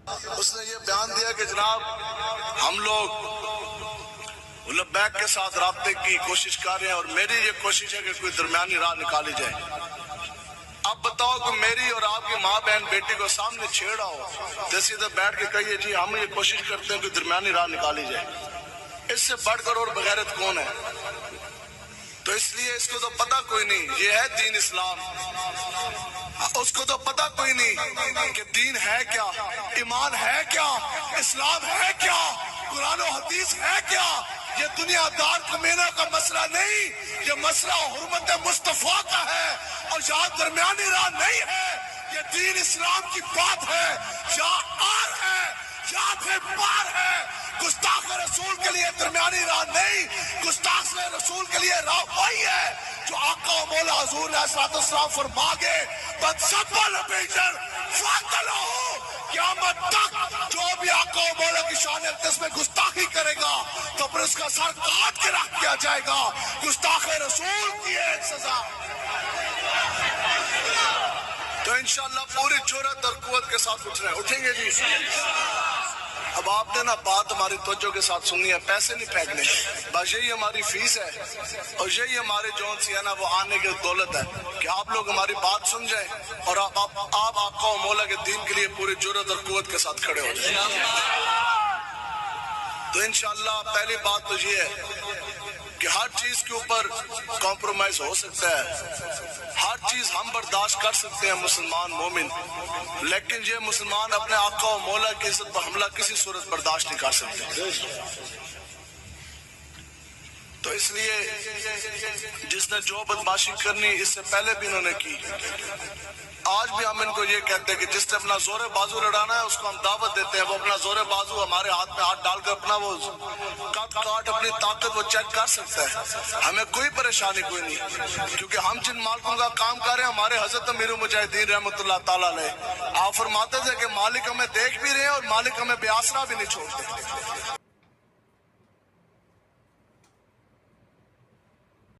اس نے یہ بیان دیا کہ جناب ہم لوگ لبیک کے ساتھ رابطے کی کوشش کر رہے ہیں اور میری یہ کوشش ہے کہ کوئی درمیانی راہ نکالی جائے. اب بتاؤ کہ میری اور آپ کی ماں بہن بیٹی کو سامنے چھیڑا ہو تو سیدھے بیٹھ کے کہیے جی ہم یہ کوشش کرتے ہیں کہ درمیانی راہ نکالی جائے. اس سے بڑھ کر اور بغیرت کون ہے؟ تو اس لیے اس کو تو پتہ کوئی نہیں یہ ہے دین اسلام. اس کو تو پتہ کوئی نہیں کہ دین ہے کیا، ایمان ہے کیا، اسلام ہے کیا، قرآن و حدیث ہے کیا. یہ دنیا دار کمینہ کا مسئلہ نہیں، یہ مسئلہ حرمت مصطفیٰ کا ہے اور یہاں درمیانی راہ نہیں ہے. یہ دین اسلام کی بات ہے، یہاں آر ہے یہاں پھر پار ہے. گستاخ رسول کے لیے درمیانی راہ نہیں، گستاخ رسول کے لیے راہ وہی ہے جو آقا و مولا حضور علیہ السلام فرما گئے بد سبل بیجر فاتلہ. قیامت تک جو بھی آقا و مولا کی شان اقدس میں گستاخی کرے گا تو پھر اس کا سر کاٹ کے رکھ دیا جائے گا. گستاخ رسول کی ایک سزا. تو انشاءاللہ پوری جرأت اور قوت کے ساتھ اٹھ رہے ہیں. اٹھیں گے جی. اب آپ نے نا بات ہماری توجہ کے ساتھ سنی ہے، پیسے نہیں پھینکنے، بس یہی ہماری فیس ہے اور یہی ہماری جون سی ہے نا وہ آنے کی دولت ہے کہ آپ لوگ ہماری بات سن جائیں اور آپ آقا و مولا کے دین کے لیے پوری جرأت اور قوت کے ساتھ کھڑے ہو جائیں. تو انشاءاللہ پہلی بات تو یہ ہے کہ ہر چیز کے اوپر کمپرومائز ہو سکتا ہے، ہر چیز ہم برداشت کر سکتے ہیں مسلمان مومن، لیکن یہ مسلمان اپنے آقا و مولا کی عزت پر حملہ کسی صورت برداشت نہیں کر سکتے. تو اس لیے جس نے جو بدماشی کرنی اس سے پہلے بھی انہوں نے کی، آج بھی ہم ان کو یہ کہتے ہیں کہ جس نے اپنا زور بازو لڑانا ہے اس کو ہم دعوت دیتے ہیں، وہ اپنا زور بازو ہمارے ہاتھ میں ہاتھ ڈال کر اپنا وہ کاٹ اپنی طاقت وہ چیک کر سکتا ہے. ہمیں کوئی پریشانی کوئی نہیں، کیونکہ ہم جن مالکوں کا کام کر رہے ہیں ہمارے حضرت امیر المجاہدین رحمۃ اللہ تعالیٰ علیہ آپ فرماتے تھے کہ مالک ہمیں دیکھ بھی رہے ہیں اور مالک ہمیں بے آسرا بھی نہیں چھوڑتے.